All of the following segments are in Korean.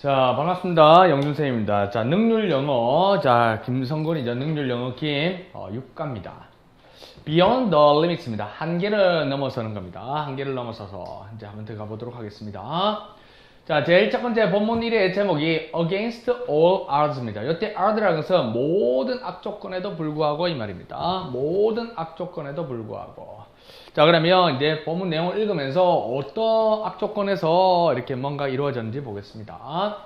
자, 반갑습니다. 영준쌤입니다. 자, 능률영어. 자, 김성근이죠. 능률영어 김 6과입니다. Beyond the limits입니다. 한계를 넘어서는 겁니다. 한계를 넘어서서 이제 한번 들어가 보도록 하겠습니다. 자, 제일 첫 번째 본문 1의 제목이 Against all odds입니다. 이때 odds라는 것은 모든 악조건에도 불구하고 이 말입니다. 모든 악조건에도 불구하고. 자, 그러면 이제 본문 내용을 읽으면서 어떤 악조건에서 이렇게 뭔가 이루어졌는지 보겠습니다.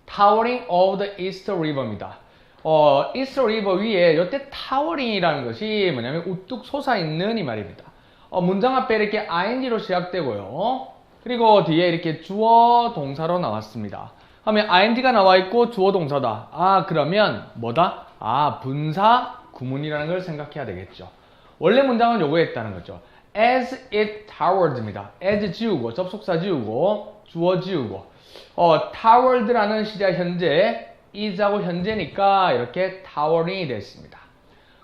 Towering over the East River입니다. East River 위에 이때 towering이라는 것이 뭐냐면 우뚝 솟아있는 이 말입니다. 문장 앞에 이렇게 ing로 시작되고요. 그리고 뒤에 이렇게 주어 동사로 나왔습니다. 하면 ing가 나와 있고 주어 동사다. 아, 그러면 뭐다? 아, 분사 구문이라는 걸 생각해야 되겠죠. 원래 문장은 요거였다는 거죠. As it towered입니다. as 지우고 접속사 지우고 주어 지우고 towered라는 시제 현재 is하고 현재니까 이렇게 towering이 됐습니다.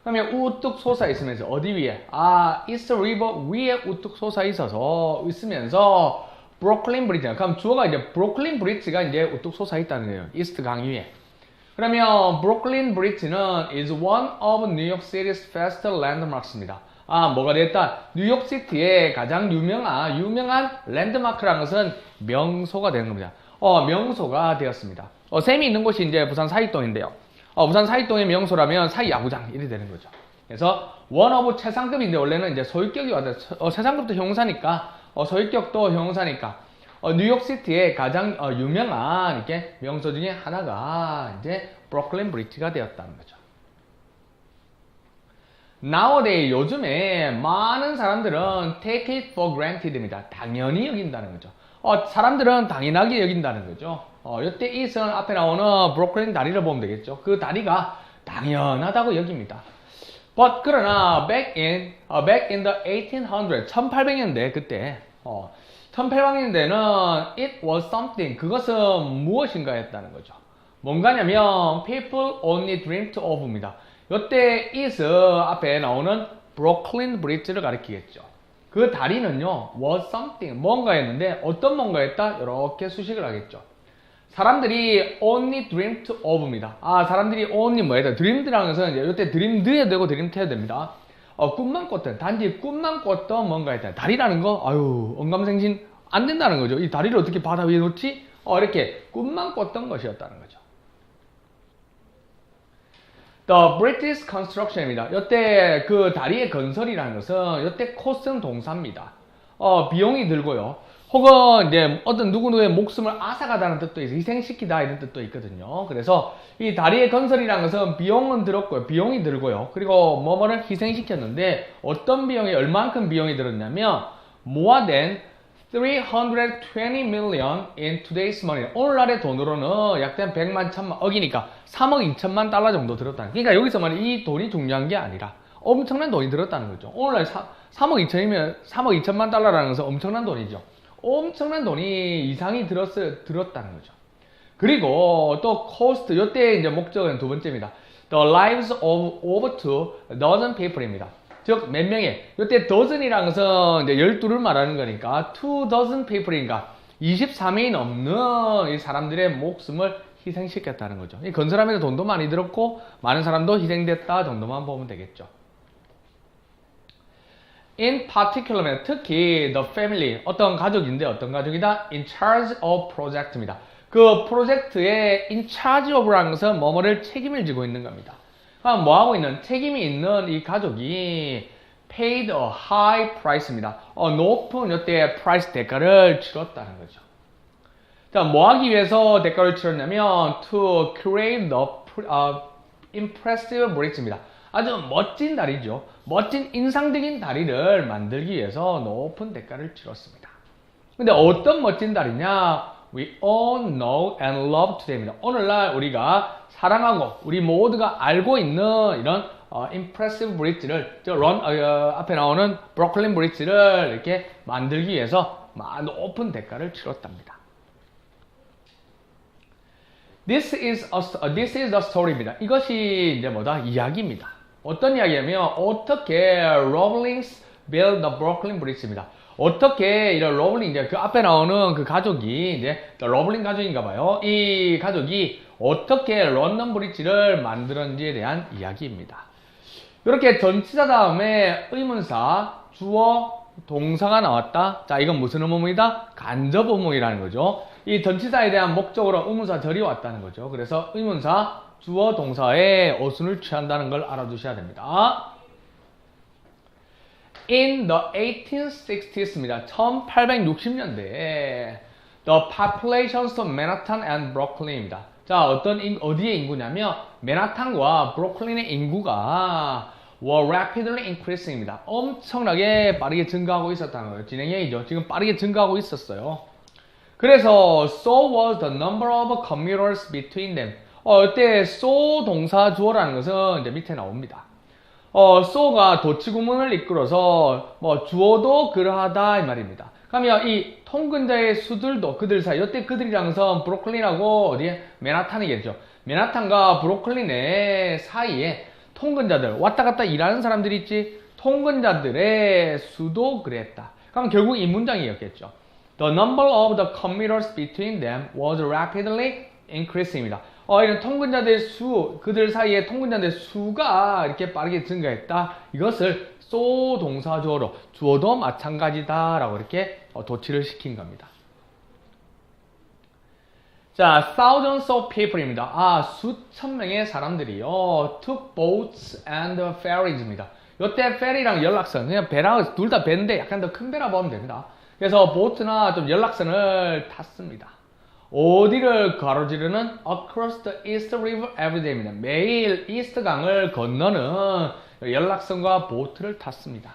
그러면 우뚝 솟아 있으면서 어디 위에? 아, East River 위에 우뚝 솟아 있으면서 브루클린 브릿지. 그럼 주어가 이제 브루클린 브릿지가 이제 우뚝 솟아 있다는 거예요. 이스트 강 위에. 그러면 브루클린 브릿지는 is one of New York City's fast landmarks입니다. 아, 뭐가 됐다? 뉴욕시티의 가장 유명한 랜드마크라는 것은 명소가 되는 겁니다. 명소가 되었습니다. 셈이 있는 곳이 이제 부산 사익동인데요. 부산 사익동의 명소라면 사익야구장 이렇게 되는 거죠. 그래서 one of 최상급인데 원래는 이제 소유격이 왔다. 최상급도 형용사니까 소유격도 형용사니까 뉴욕시티의 가장 유명한 이렇게 명소 중에 하나가 이제 브루클린 브릿지가 되었다는 거죠. Nowadays 요즘에 많은 사람들은 take it for granted입니다. 당연히 여긴다는 거죠. 사람들은 당연하게 여긴다는 거죠. 이때 it은 앞에 나오는 브루클린 다리를 보면 되겠죠. 그 다리가 당연하다고 여깁니다. But 그러나 back in the 1800s 1800년대 그때 1800년대는 it was something 그것은 무엇인가 했다는 거죠. 뭔가냐면 people only dreamt of입니다. 이때 is 앞에 나오는 브루클린 브릿지를 가리키겠죠. 그 다리는요 was something 뭔가였는데 어떤 뭔가였다 이렇게 수식을 하겠죠. 사람들이 only dreamt of입니다. 아, 사람들이 only 뭐였다? dreamed라는 것은 이때 dreamed 해야 되고 dreamed 해야 됩니다. 꿈만 꿨던 단지 꿈만 꿨던 뭔가였다. 다리라는 거 아유 언감생심 안 된다는 거죠. 이 다리를 어떻게 바다 위에 놓지? 이렇게 꿈만 꿨던 것이었다는 거죠. The British Construction입니다. 이때 그 다리의 건설이라는 것은 이때 코스는 동사입니다. 비용이 들고요. 혹은 이제 어떤 누구의 목숨을 앗아가다는 뜻도 있어요. 희생시키다 이런 뜻도 있거든요. 그래서 이 다리의 건설이라는 것은 비용은 들었고요. 비용이 들고요. 그리고 뭐뭐를 희생시켰는데 어떤 비용이 얼만큼 비용이 들었냐면 more than 320 million in today's money. 오늘날의 돈으로는 약 100만 천만 억이니까 3억 2천만 달러 정도 들었다는. 그러니까 여기서 말이 이 돈이 중요한 게 아니라 엄청난 돈이 들었다는 거죠. 오늘날 3억 2천이면 3억 2천만 달러라는 것은 엄청난 돈이죠. 엄청난 돈이 이상이 들었다는 거죠. 그리고 또 cost, 이때 이제 목적은 두 번째입니다. The lives of over 2 dozen people입니다. 즉, 몇 명의, 이때 dozen이라는 것은 이제 12를 말하는 거니까 2 dozen people이니까 23명이 넘는 이 사람들의 목숨을 희생시켰다는 거죠. 이 건설하면서 돈도 많이 들었고 많은 사람도 희생됐다 정도만 보면 되겠죠. In particular, 특히 the family, 어떤 가족인데 어떤 가족이다? In charge of project입니다. 그 프로젝트의 in charge of라는 것은 뭐뭐를 책임을 지고 있는 겁니다. 그럼 뭐하고 있는? 책임이 있는 이 가족이 paid a high price입니다. 높은 이때 price 대가를 치렀다는 거죠. 자, 뭐하기 위해서 대가를 치렀냐면 to create the impressive bridge입니다. 아주 멋진 다리죠. 멋진 인상적인 다리를 만들기 위해서 높은 대가를 치렀습니다. 근데 어떤 멋진 다리냐? We all know and love today입니다. 오늘날 우리가 사랑하고 우리 모두가 알고 있는 이런 impressive bridge를 앞에 나오는 브루클린 브릿지를 이렇게 만들기 위해서 높은 대가를 치렀답니다. This is the story입니다. 이것이 이제 뭐다? 이야기입니다. 어떤 이야기냐면 어떻게 Rawlings built the Brooklyn Bridge입니다. 어떻게 이런 러블링, 이제 그 앞에 나오는 그 가족이 이제 러블링 가족인가 봐요. 이 가족이 어떻게 런던 브릿지를 만들었는지에 대한 이야기입니다. 이렇게 전치사 다음에 의문사, 주어, 동사가 나왔다. 자, 이건 무슨 의문이다? 간접 의문이라는 거죠. 이 전치사에 대한 목적으로 의문사 절이 왔다는 거죠. 그래서 의문사, 주어, 동사에 어순을 취한다는 걸 알아두셔야 됩니다. In the 1860s입니다. 1860년대에 the populations of Manhattan and Brooklyn입니다. 자, 어디의 인구냐면 맨하탄과 브루클린의 인구가 were rapidly increasing입니다. 엄청나게 빠르게 증가하고 있었다는 거예요. 진행형이죠. 지금 빠르게 증가하고 있었어요. 그래서 so was the number of commuters between them. 이때 so 동사 주어라는 것은 이제 밑에 나옵니다. so가 도치구문을 이끌어서 주어도 그러하다 이 말입니다. 그러면 이 통근자의 수들도 그들 사이, 이때 그들이라는 것은 브루클린하고 어디에? 맨하탄이겠죠. 맨하탄과 브루클린의 사이에 통근자들, 왔다 갔다 일하는 사람들이 있지, 통근자들의 수도 그랬다. 그럼 결국 이 문장이었겠죠. The number of the commuters between them was rapidly increasing입니다. 이런 통근자들의 수, 그들 사이에 통근자들의 수가 이렇게 빠르게 증가했다. 이것을 so 동사 주어로, 주어도 마찬가지다 라고 이렇게 도치를 시킨 겁니다. 자, thousands of people입니다. 수천 명의 사람들이요 took boats and ferries입니다. 이때 ferry랑 연락선, 그냥 배랑 둘 다 배인데 약간 더 큰 배라 보면 됩니다. 그래서 보트나 좀 연락선을 탔습니다. 어디를 가로지르는 across the East River every day입니다. 매일 이스트 강을 건너는 연락선과 보트를 탔습니다.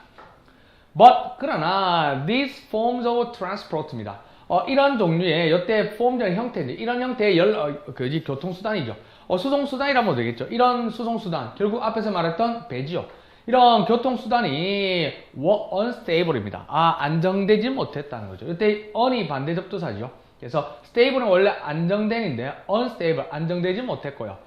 But 그러나 these forms of transport입니다. 이런 종류의 이때 form적인 형태인데 이런 형태의 교통수단이죠. 수송수단이라면 되겠죠. 이런 수송수단, 결국 앞에서 말했던 배지요. 이런 교통수단이 unstable입니다. 안정되지 못했다는 거죠. 이때 un이 반대 접두사죠. 그래서 stable은 원래 안정된인데 unstable, 안정되지 못했고요.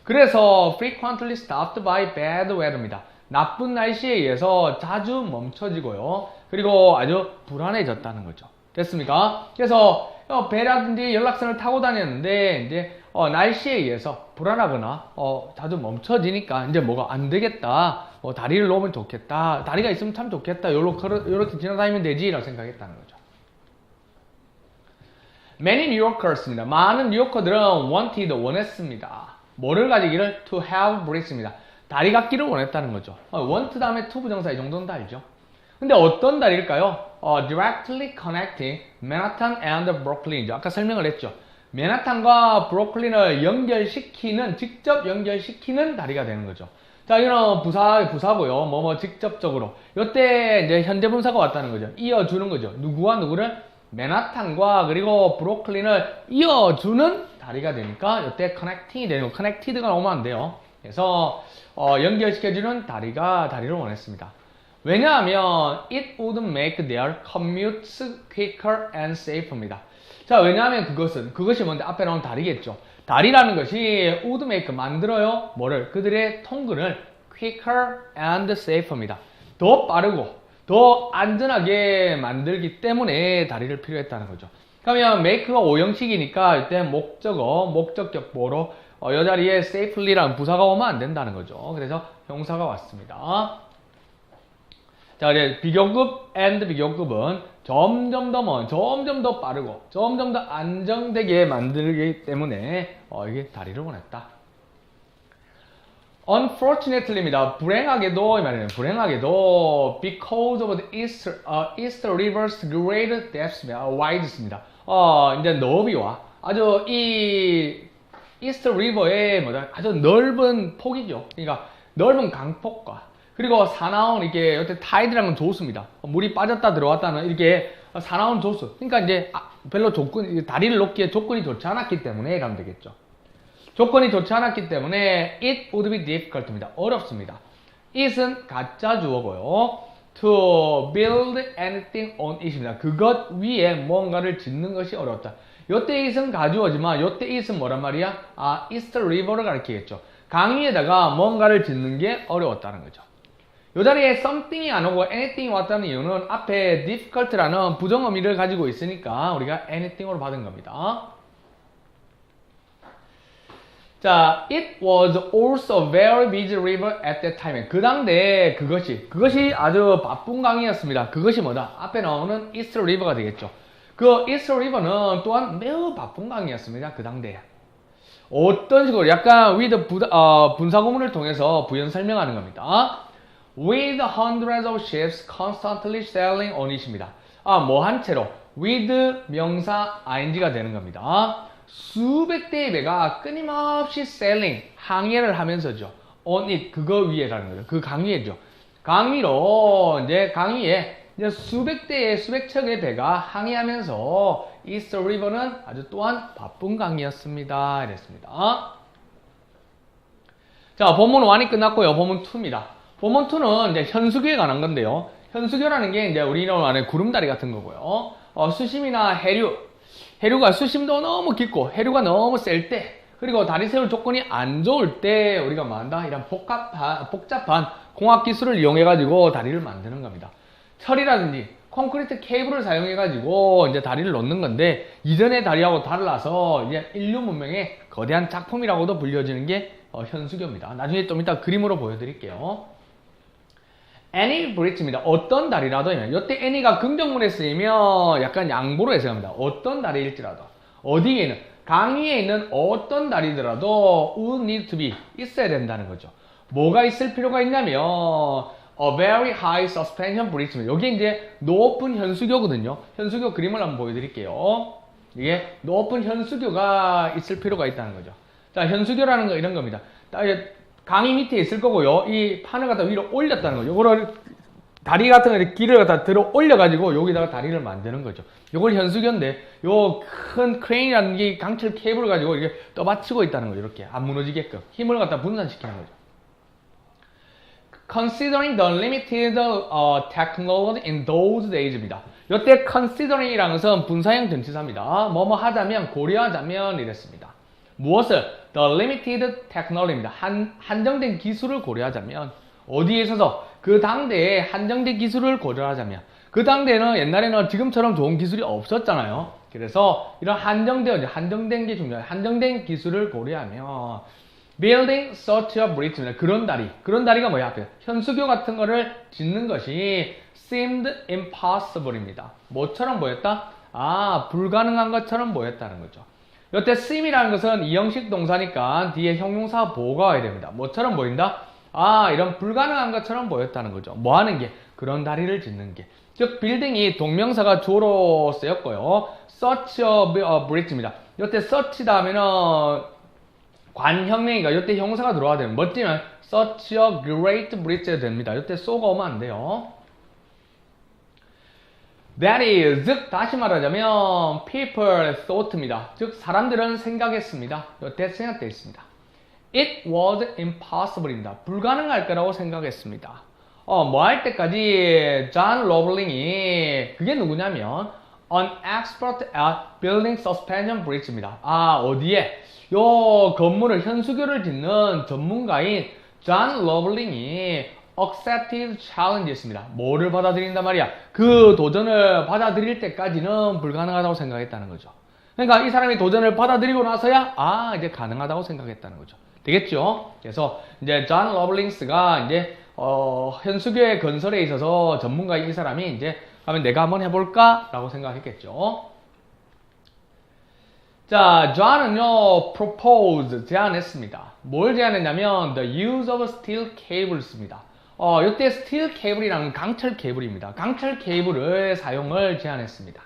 그래서 frequently stopped by bad weather입니다. 나쁜 날씨에 의해서 자주 멈춰지고요. 그리고 아주 불안해졌다는 거죠. 됐습니까? 그래서 배라든지 연락선을 타고 다녔는데 이제 날씨에 의해서 불안하거나 자주 멈춰지니까 이제 뭐가 안 되겠다. 다리를 놓으면 좋겠다. 다리가 있으면 참 좋겠다. 요렇게 지나다니면 되지 라고 생각했다는 거죠. Many New Yorkers입니다. 많은 뉴요커들은 wanted, 원했습니다. 뭐를 가지기를? To have bridge입니다. 다리 갖기를 원했다는 거죠. want 다음에 to 부정사 이 정도는 다 알죠. 근데 어떤 다리일까요? Directly connecting Manhattan and Brooklyn이죠. 아까 설명을 했죠. 맨하탄과 브루클린을 연결시키는, 직접 연결시키는 다리가 되는 거죠. 자, 이거는 부사고요. 직접적으로. 이때 이제 현재 분사가 왔다는 거죠. 이어주는 거죠. 누구와 누구를? 맨하탄과 그리고 브루클린을 이어주는 다리가 되니까 이때 connecting이 되는 거. connected가 나오면 안 돼요. 그래서 연결시켜주는 다리를 원했습니다. 왜냐하면 it would make their commutes quicker and safer입니다. 자, 왜냐하면 그것이 뭔데? 앞에 나온 다리겠죠. 다리라는 것이 would make, 만들어요. 뭐를? 그들의 통근을 quicker and safer입니다. 더 빠르고 더 안전하게 만들기 때문에 다리를 필요했다는 거죠. 그러면 make가 5형식이니까 이때 목적격 보로 이 자리에 safely라는 부사가 오면 안 된다는 거죠. 그래서 형사가 왔습니다. 자, 이제 비교급 and 비교급은 점점 더 빠르고 점점 더 안정되게 만들기 때문에 이게 다리를 원했다. Unfortunately입니다. 불행하게도 이 말이에요. 불행하게도 because of the East River's great depth입니다. wides입니다. 이제 너비와 아주 이 East River의 아주 넓은 폭이죠. 그러니까 넓은 강폭과 그리고 사나운 이게 여태 타이드라는 건 조수입니다. 물이 빠졌다 들어왔다는 이렇게 사나운 조수. 그러니까 이제 별로 다리를 놓기에 조건이 좋지 않았기 때문에 이러면 되겠죠. 조건이 좋지 않았기 때문에 it would be difficult입니다. 어렵습니다. it은 가짜 주어고요. to build anything on it입니다. 그것 위에 뭔가를 짓는 것이 어렵다. 요때 it은 가주어지만 요때 it은 뭐란 말이야? East River를 가리키겠죠. 강 위에다가 뭔가를 짓는 게 어려웠다는 거죠. 이 자리에 something이 안 오고 anything이 왔다는 이유는 앞에 difficult라는 부정어미를 가지고 있으니까 우리가 anything으로 받은 겁니다. 자, it was also a very busy river at that time. 그 당대에 그것이 아주 바쁜 강이었습니다. 그것이 뭐다? 앞에 나오는 East River가 되겠죠. 그 East River는 또한 매우 바쁜 강이었습니다. 그 당대에. 어떤 식으로 약간 with 분사구문을 통해서 부연 설명하는 겁니다. With hundreds of ships constantly sailing on it입니다. 뭐 한 채로 with 명사 ing가 되는 겁니다. 수백 대의 배가 끊임없이 sailing, 항해를 하면서죠. on it, 그거 위에라는 거죠. 그 강 위에죠. 강 위로, 강 위에 수백 대의, 수백 척의 배가 항해하면서 East River는 아주 또한 바쁜 강이었습니다. 이랬습니다. 자, 본문 1이 끝났고요. 본문 2입니다. 본문 2는 이제 현수교에 관한 건데요. 현수교라는 게 이제 우리나라 안에 구름다리 같은 거고요. 수심이나 해류가 수심도 너무 깊고 해류가 너무 셀 때, 그리고 다리 세울 조건이 안 좋을 때 우리가 뭐 한다? 이런 복잡한 공학 기술을 이용해 가지고 다리를 만드는 겁니다. 철이라든지 콘크리트 케이블을 사용해 가지고 이제 다리를 놓는 건데, 이전의 다리하고 달라서 이제 인류 문명의 거대한 작품이라고도 불려지는 게 현수교입니다. 나중에 좀 이따 그림으로 보여드릴게요. Any bridge입니다. 어떤 다리라도. 이때 any가 긍정문에 쓰이면 약간 양보로 해석합니다. 어떤 다리일지라도. 어디에 있는, 강 위에 있는 어떤 다리더라도 would need to be, 있어야 된다는 거죠. 뭐가 있을 필요가 있냐면 a very high suspension bridge입니다. 여기 이제 높은 현수교거든요. 현수교 그림을 한번 보여드릴게요. 이게 높은 현수교가 있을 필요가 있다는 거죠. 자, 현수교라는 거 이런 겁니다. 강이 밑에 있을 거고요. 이 판을 갖다 위로 올렸다는 거죠. 요거를 다리 같은 거 길을 갖다 들어 올려가지고 여기다가 다리를 만드는 거죠. 요걸 현수교인데, 요 큰 크레인이라는 게 강철 케이블을 가지고 이렇게 떠받치고 있다는 거죠. 이렇게 안 무너지게끔 힘을 갖다 분산시키는 거죠. Considering the limited technology in those days입니다. 이때 considering이라는 것은 분사형 전치사입니다. 뭐뭐 하자면, 고려하자면 이랬습니다. 무엇을? The limited technology입니다. 한정된 기술을 고려하자면, 어디에 있어서? 그 당대에 한정된 기술을 고려하자면, 그 당대에는 옛날에는 지금처럼 좋은 기술이 없었잖아요. 그래서 이런 한정된 게 중요해요. 한정된 기술을 고려하면 building such a bridge입니다. 그런 다리가 뭐야? 현수교 같은 거를 짓는 것이 seemed impossible입니다. 뭐처럼 보였다? 불가능한 것처럼 보였다는 거죠. 이때 seem이라는 것은 이형식 동사니까 뒤에 형용사 보호가 와야 됩니다. 뭐처럼 보인다? 이런 불가능한 것처럼 보였다는 거죠. 뭐 하는 게? 그런 다리를 짓는 게. 즉, 빌딩이 동명사가 주어로 쓰였고요. such a bridge입니다. 이때 such 다음에는 관형명이가 이때 형사가 들어와야 되면 멋지면 such a great bridge 됩니다. 이때 so가 오면 안 돼요. That is, 즉 다시 말하자면 people thought입니다. 즉 사람들은 생각했습니다. 이때 생각되어 있습니다. It was impossible입니다. 불가능할 거라고 생각했습니다. 뭐 할 때까지 존 로블링이, 그게 누구냐면 an expert at building suspension bridge입니다. 어디에? 요 건물을, 현수교를 짓는 전문가인 존 로블링이 accepted challenge였습니다. 뭐를 받아들인단 말이야? 그 도전을 받아들일 때까지는 불가능하다고 생각했다는 거죠. 그러니까 이 사람이 도전을 받아들이고 나서야 이제 가능하다고 생각했다는 거죠. 되겠죠? 그래서 이제 존 러블링스가 이제 현수교의 건설에 있어서 전문가인 이 사람이 이제 하면 내가 한번 해볼까? 라고 생각했겠죠. 자, 존은요, propose, 제안했습니다. 뭘 제안했냐면, the use of steel cables입니다. 이때 steel cable이라는 강철 케이블입니다. 강철 케이블을 사용을 제안했습니다.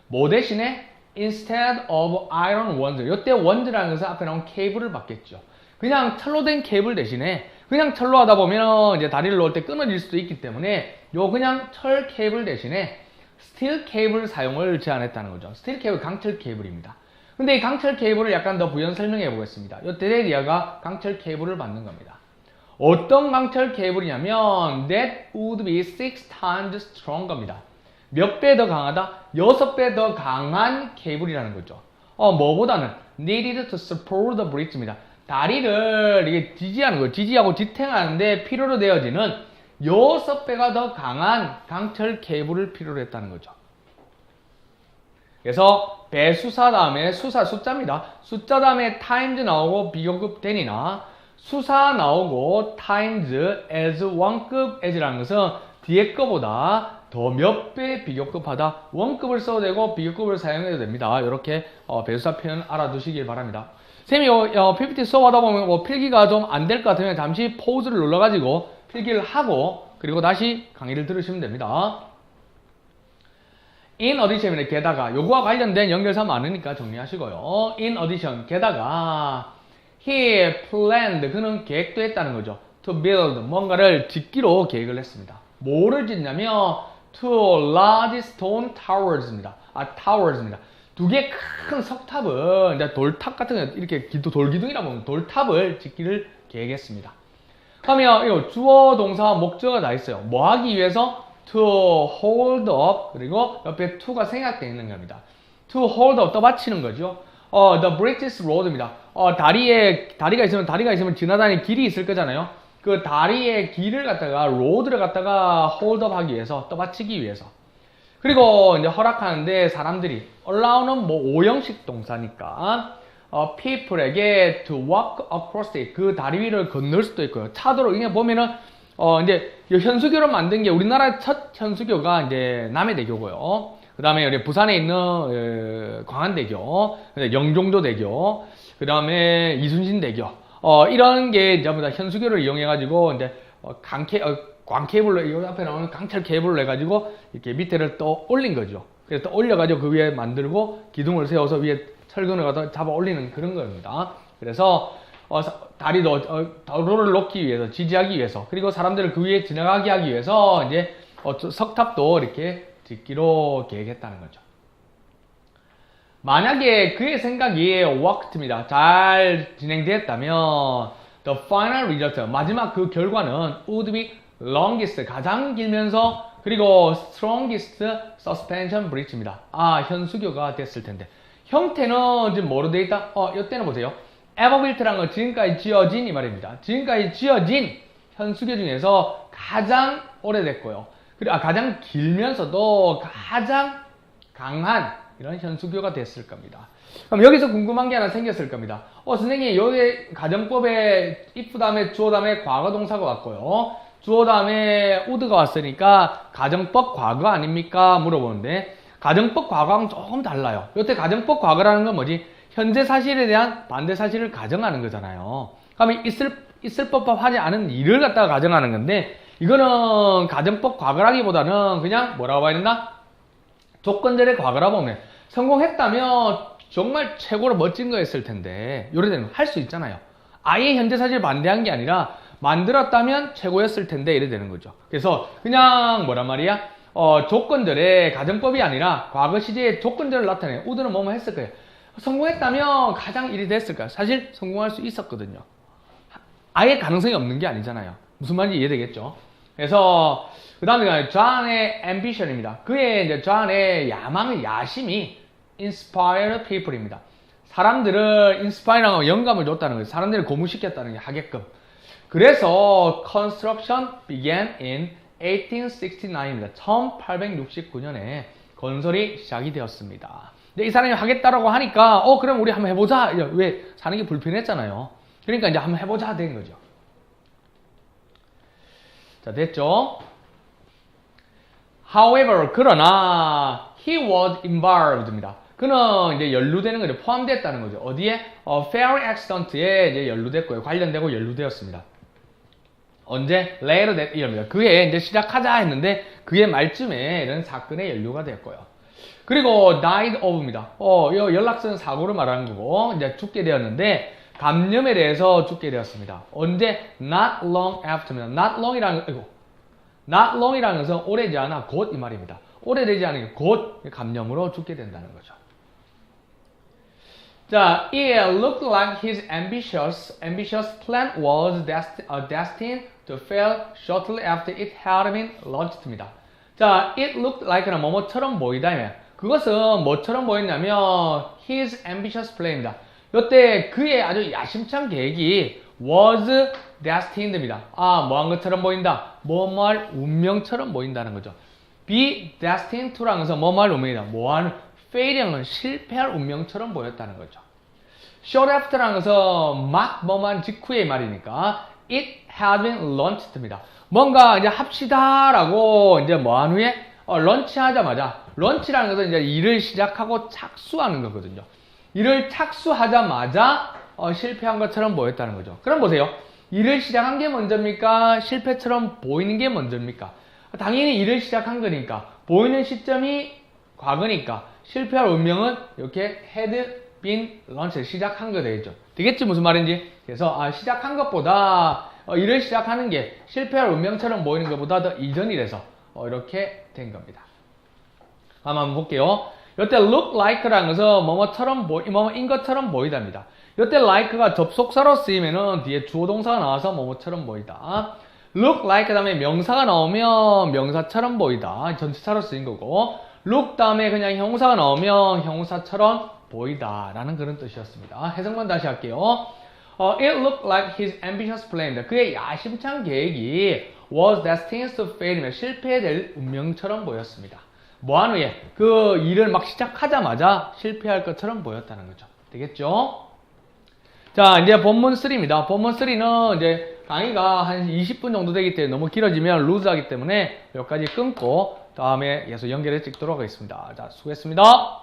뭐 대신에? instead of iron wands. 이때 wand라는 것은 앞에 나온 케이블을 받겠죠. 그냥 철로 된 케이블 대신에, 그냥 철로 하다 보면 이제 다리를 놓을 때 끊어질 수도 있기 때문에 요 그냥 철 케이블 대신에 스틸 케이블 사용을 제안했다는 거죠. 스틸 케이블, 강철 케이블입니다. 근데 이 강철 케이블을 약간 더 부연 설명해 보겠습니다. 이 데레리아가 강철 케이블을 받는 겁니다. 어떤 강철 케이블이냐면 that would be 6 times stronger입니다. 몇 배 더 강하다? 6배 더 강한 케이블이라는 거죠. 뭐보다는 needed to support the bridge입니다. 다리를 이게 지지하는 거예요. 지지하고 지탱하는데 필요로 되어지는 6배가 더 강한 강철 케이블을 필요로 했다는 거죠. 그래서 배수사 다음에 수사 숫자입니다. 숫자 다음에 times 나오고 비교급 then이나 수사 나오고 times as 원급 as라는 것은 뒤에 거보다 더 몇 배 비교급하다. 원급을 써도 되고 비교급을 사용해도 됩니다. 이렇게 배수사 표현 알아두시길 바랍니다. 쌤이 PPT 수업하다 보면 필기가 좀 안 될 것 같으면 잠시 포즈를 눌러가지고 필기를 하고 그리고 다시 강의를 들으시면 됩니다. In addition입니다. 게다가 요거와 관련된 연결사 많으니까 정리하시고요. In addition 게다가 he planned 그는 계획도 했다는 거죠. To build 뭔가를 짓기로 계획을 했습니다. 뭐를 짓냐면 two large stone towers입니다. towers입니다. 두 개 큰 석탑을 이제 돌탑 같은 거 이렇게 돌기둥이라고 보면 돌탑을 짓기를 계획했습니다. 그러면 이거 주어 동사와 목적어가 다 있어요. 뭐 하기 위해서? To hold up 그리고 옆에 to가 생략되어 있는 겁니다. To hold up 떠받치는 거죠. The British Road입니다. 다리가 있으면 지나다니는 길이 있을 거잖아요. 그 다리의 길을 갖다가 road를 갖다가 hold up 하기 위해서 떠받치기 위해서. 그리고 이제 허락하는데 사람들이 allow는 뭐 오형식 동사니까 people에게 to walk across it 그 다리 위를 건널 수도 있고요. 차도로 이게 보면은 이제 현수교를 만든 게 우리나라 첫 현수교가 이제 남해대교고요. 그 다음에 우리 부산에 있는 광안대교, 영종도대교, 그 다음에 이순신대교, 이런 게 전부 다 현수교를 이용해가지고 이제 광케이블로 이 앞에 나오는 강철 케이블로 해가지고 이렇게 밑에를 또 올린 거죠. 그래서 또 올려가지고 그 위에 만들고 기둥을 세워서 위에 철근을 갖다 잡아 올리는 그런 겁니다. 그래서 도로를 놓기 위해서, 지지하기 위해서, 그리고 사람들을 그 위에 지나가게 하기 위해서 이제 석탑도 이렇게 짓기로 계획했다는 거죠. 만약에 그의 생각이 worked입니다. 잘 진행되었다면 the final result, 마지막 그 결과는 would be longest, 가장 길면서 그리고 strongest suspension bridge입니다. 현수교가 됐을 텐데 형태는 지금 뭐로 되어 있다? 이때는 보세요. ever-built라는 건 지금까지 지어진 이 말입니다. 지금까지 지어진 현수교 중에서 가장 오래됐고요. 그리고 가장 길면서도 가장 강한 이런 현수교가 됐을 겁니다. 그럼 여기서 궁금한 게 하나 생겼을 겁니다. 선생님 여기 가정법에 if 다음에 주어 다음에 과거 동사가 왔고요. 주어 다음에 would가 왔으니까 가정법 과거 아닙니까? 물어보는데 가정법 과거랑 조금 달라요. 이때 가정법 과거라는 건 뭐지? 현재 사실에 대한 반대 사실을 가정하는 거잖아요. 그러면 있을 법하지 않은 일을 갖다가 가정하는 건데 이거는 가정법 과거라기보다는 그냥 뭐라고 봐야 되나? 조건절의 과거라고 보면 성공했다면 정말 최고로 멋진 거였을 텐데 요래되면 할 수 있잖아요. 아예 현재 사실을 반대한 게 아니라 만들었다면 최고였을 텐데 이래 되는 거죠. 그래서 그냥 뭐란 말이야? 조건절의 가정법이 아니라 과거 시제의 조건절을 나타내요. 우드는 뭐뭐 했을 거예요. 성공했다면 가장 일이 됐을까요? 사실 성공할 수 있었거든요. 아예 가능성이 없는 게 아니잖아요. 무슨 말인지 이해되겠죠? 그래서 그 다음에 존의 ambition입니다. 그의 이제 존의 야심이 inspire people입니다. 사람들을 inspire하고 영감을 줬다는 거예요. 사람들을 고무시켰다는 게 하게끔. 그래서 construction began in 1869입니다. 1869년에 건설이 시작이 되었습니다. 근데 이 사람이 하겠다라고 하니까 그럼 우리 한번 해보자. 왜 사는 게 불편했잖아요. 그러니까 이제 한번 해보자 된 거죠. 자, 됐죠? However, 그러나 he was involved입니다. 그는 이제 연루되는 거죠. 포함됐다는 거죠. 어디에? ferry accident에 이제 연루됐고요. 관련되고 연루되었습니다. 언제? later that year입니다. 그해 이제 시작하자 했는데 그해 말쯤에 이런 사건에 연루가 됐고요. 그리고 died of입니다. 연락선 사고를 말하는 거고 이제 죽게 되었는데 감염에 대해서 죽게 되었습니다. 언제? not long after입니다. not long이라는 것은 오래지 않아 곧 이 말입니다. 오래되지 않으니 곧 감염으로 죽게 된다는 거죠. 자, it looked like his ambitious plan was destined to fail shortly after it had been launched.입니다. 자, it looked like는 뭐뭐처럼 보이다면 그것은 뭐처럼 보였냐면 his ambitious plan입니다. 이때 그의 아주 야심찬 계획이 was destined입니다. 뭐한 것처럼 보인다. 뭐뭐할 운명처럼 보인다는 거죠. be destined to라는 것은 뭐뭐할 운명이다. 뭐하는 failing은 실패할 운명처럼 보였다는 거죠. short after라는 것은 막 뭐만 직후의 말이니까 it had been launched,입니다. 뭔가 이제 합시다라고 이제 뭐한 후에 런치하자마자 런치라는 것은 이제 일을 시작하고 착수하는 거거든요. 일을 착수하자마자 실패한 것처럼 보였다는 거죠. 그럼 보세요. 일을 시작한 게 먼저입니까? 실패처럼 보이는 게 먼저입니까? 당연히 일을 시작한 거니까 보이는 시점이 과거니까 실패할 운명은 이렇게 had been launched 시작한 거 되겠죠. 되겠지 무슨 말인지? 그래서 시작한 것보다 일을 시작하는 게 실패할 운명처럼 보이는 것보다 더 이전이라서 이렇게 된 겁니다. 한번 볼게요. 이때 look like라는 것은 뭐뭐인 것처럼 보이답니다. 이때 like가 접속사로 쓰이면은 뒤에 주어 동사가 나와서 뭐뭐처럼 보이다. look like 다음에 명사가 나오면 명사처럼 보이다. 전치사로 쓰인 거고 look 다음에 그냥 형사가 나오면 형사처럼 보이다 라는 그런 뜻이었습니다. 해석만 다시 할게요. It looked like his ambitious plan. 그의 야심찬 계획이 was destined to fail. 실패될 운명처럼 보였습니다. 뭐한 후에 그 일을 막 시작하자마자 실패할 것처럼 보였다는 거죠. 되겠죠? 자, 이제 본문 3입니다. 본문 3는 이제 강의가 한 20분 정도 되기 때문에 너무 길어지면 루즈하기 때문에 여기까지 끊고 다음에 계속 연결해 찍도록 하겠습니다. 자, 수고했습니다.